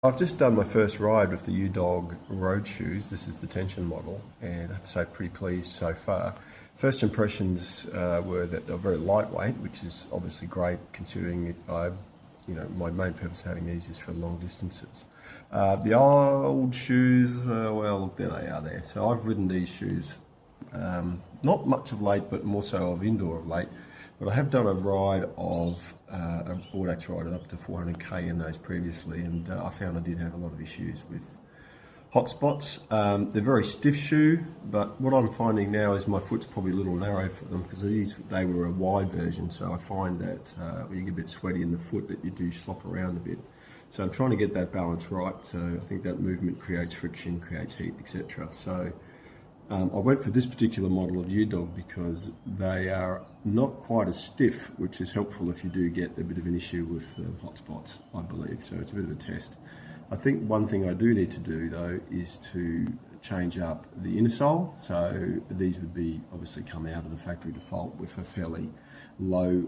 I've just done my first ride with the Udog roadshoes. This is the tension model, and I have to say pretty pleased so far. First impressions were that they're very lightweight, which is obviously great considering my main purpose of having these is for long distances. The old shoes, well, there they are there. So I've ridden these shoes, not much of late, but more so of indoor of late. But I have done a ride of a Audax ride up to 400k in those previously, and I found I did have a lot of issues with hot spots. They're very stiff shoe, but what I'm finding now is my foot's probably a little narrow for them because they were a wide version, so I find that when you get a bit sweaty in the foot that you do slop around a bit. So I'm trying to get that balance right, so I think that movement creates friction, creates heat, etc. So I went for this particular model of Udog because they are not quite as stiff, which is helpful if you do get a bit of an issue with hot spots, I believe. So it's a bit of a test. I think one thing I do need to do though is to change up the inner sole. So these would be obviously come out of the factory default with a fairly low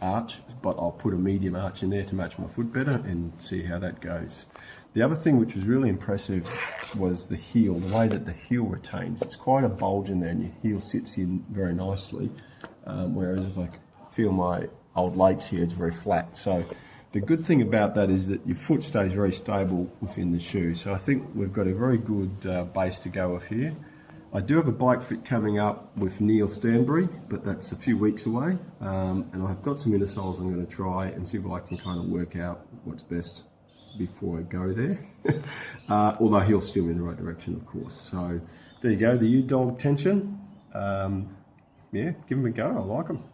arch, but I'll put a medium arch in there to match my foot better and see how that goes. The other thing which was really impressive was the heel, the way that the heel retains. It's quite a bulge in there and your heel sits in very nicely, whereas if I feel my old lakes here, it's very flat. So the good thing about that is that your foot stays very stable within the shoe. So I think we've got a very good base to go with here. I do have a bike fit coming up with Neil Stanbury, but that's a few weeks away. And I've got some inner soles I'm going to try and see if I can kind of work out what's best before I go there. Although he'll steer me in the right direction, of course. So there you go, the Udog Tension. Yeah, give them a go, I like them.